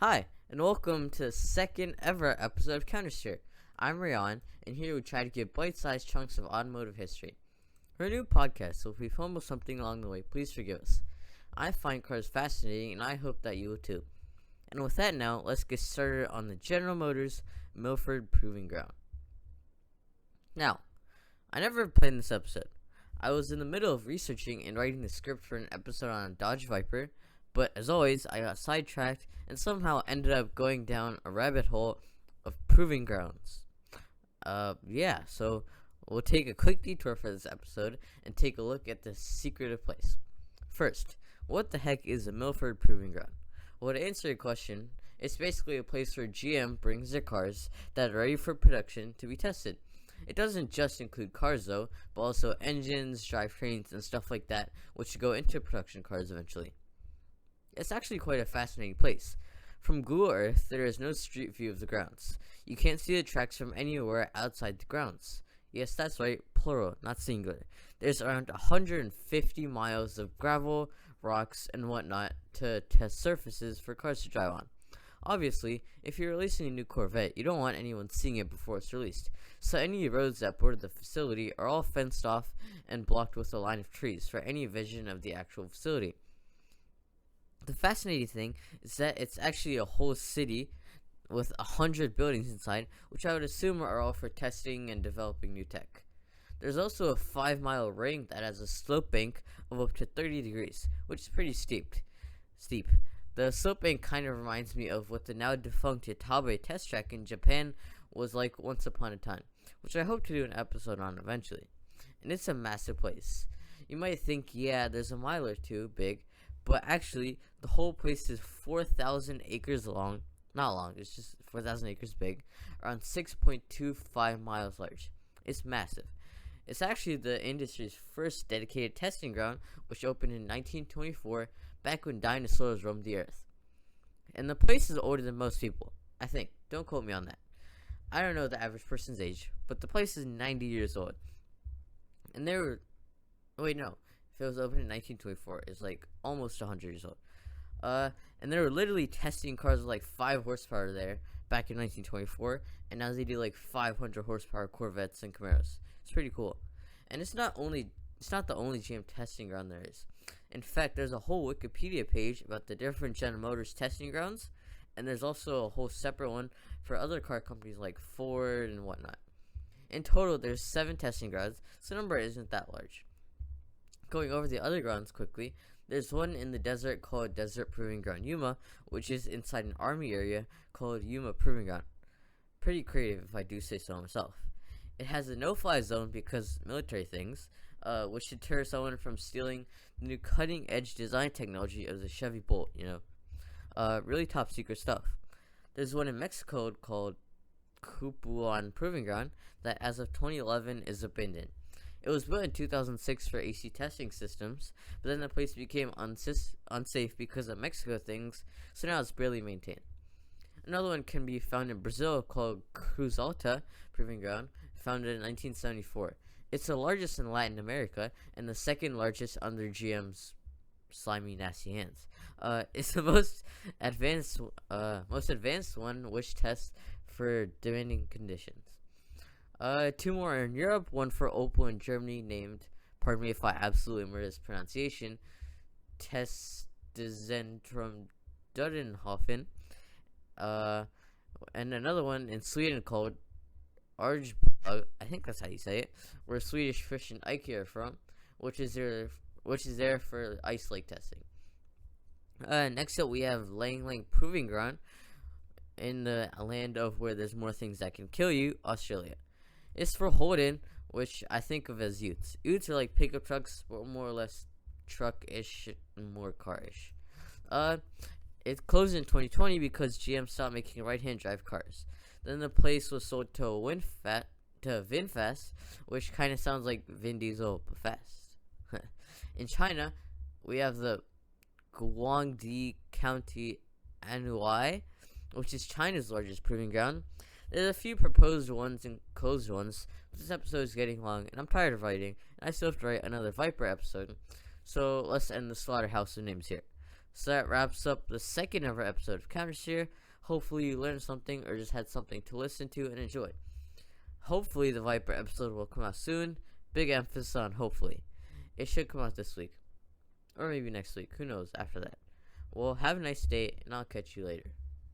Hi, and welcome to the second ever episode of Countersteer. I'm Rayan, and here we try to give bite-sized chunks of automotive history. We're a new podcast, so if we fumble something along the way, please forgive us. I find cars fascinating, and I hope that you will too. And with that now, let's get started on the General Motors Milford Proving Ground. Now, I never planned this episode. I was in the middle of researching and writing the script for an episode on a Dodge Viper, but as always, I got sidetracked and somehow ended up going down a rabbit hole of proving grounds. So we'll take a quick detour for this episode and take a look at this secretive place. First, what the heck is a Milford Proving Ground? Well, to answer your question, it's basically a place where GM brings their cars that are ready for production to be tested. It doesn't just include cars though, but also engines, drivetrains, and stuff like that, which go into production cars eventually. It's actually quite a fascinating place. From Google Earth, there is no street view of the grounds. You can't see the tracks from anywhere outside the grounds. Yes, that's right, plural, not singular. There's around 150 miles of gravel, rocks, and whatnot to test surfaces for cars to drive on. Obviously, if you're releasing a new Corvette, you don't want anyone seeing it before it's released, so any roads that border the facility are all fenced off and blocked with a line of trees for any vision of the actual facility. The fascinating thing is that it's actually a whole city with 100 buildings inside, which I would assume are all for testing and developing new tech. There's also a 5-mile ring that has a slope bank of up to 30 degrees, which is pretty steep. The slope bank kind of reminds me of what the now defunct Yatabe test track in Japan was like once upon a time, which I hope to do an episode on eventually. And it's a massive place. You might think, yeah, there's a mile or two big, but actually, the whole place is 4,000 acres long. Not long, it's just 4,000 acres big, around 6.25 miles large. It's massive. It's actually the industry's first dedicated testing ground, which opened in 1924, back when dinosaurs roamed the earth. And the place is older than most people, I think. Don't quote me on that. I don't know the average person's age, but the place is 90 years old. And there were... Wait, no. If it was opened in 1924, it's like almost 100 years old. And they were literally testing cars with like 5 horsepower there back in 1924, and now they do like 500 horsepower Corvettes and Camaros. It's pretty cool. And it's not the only GM testing ground there is. In fact, there's a whole Wikipedia page about the different General Motors testing grounds, and there's also a whole separate one for other car companies like Ford and whatnot. In total, there's 7 testing grounds, so the number isn't that large. Going over the other grounds quickly, there's one in the desert called Desert Proving Ground Yuma, which is inside an army area called Yuma Proving Ground. Pretty creative if I do say so myself. It has a no-fly zone because military things, which deter someone from stealing the new cutting-edge design technology of the Chevy Bolt, really top secret stuff. There's one in Mexico called Cupuan Proving Ground that as of 2011 is abandoned. It was built in 2006 for AC testing systems, but then the place became unsafe because of Mexico things, so now it's barely maintained. Another one can be found in Brazil called Cruz Alta Proving Ground, founded in 1974. It's the largest in Latin America and the second largest under GM's slimy, nasty hands. It's the most advanced one, which tests for demanding conditions. 2 more are in Europe, one for Opel in Germany named, pardon me if I absolutely murder this pronunciation, Testzentrum Dudenhofen, and another one in Sweden called Arjbog, I think that's how you say it, where Swedish Fish and Ike are from, which is there for ice lake testing. Next up we have Lang Proving Ground in the land of where there's more things that can kill you, Australia. It's for Holden, which I think of as utes. Utes are like pickup trucks, but more or less truck-ish and more car-ish. It closed in 2020 because GM stopped making right-hand drive cars. Then the place was sold to VinFast, which kind of sounds like Vin Diesel but fast. In China, we have the Guangdi County Anhui, which is China's largest proving ground. There's a few proposed ones and closed ones, but this episode is getting long, and I'm tired of writing, and I still have to write another Viper episode, so let's end the slaughterhouse of names here. So that wraps up the second ever episode of Countersteer. Hopefully you learned something or just had something to listen to and enjoy. Hopefully the Viper episode will come out soon. Big emphasis on hopefully. It should come out this week. Or maybe next week. Who knows after that. Well, have a nice day, and I'll catch you later.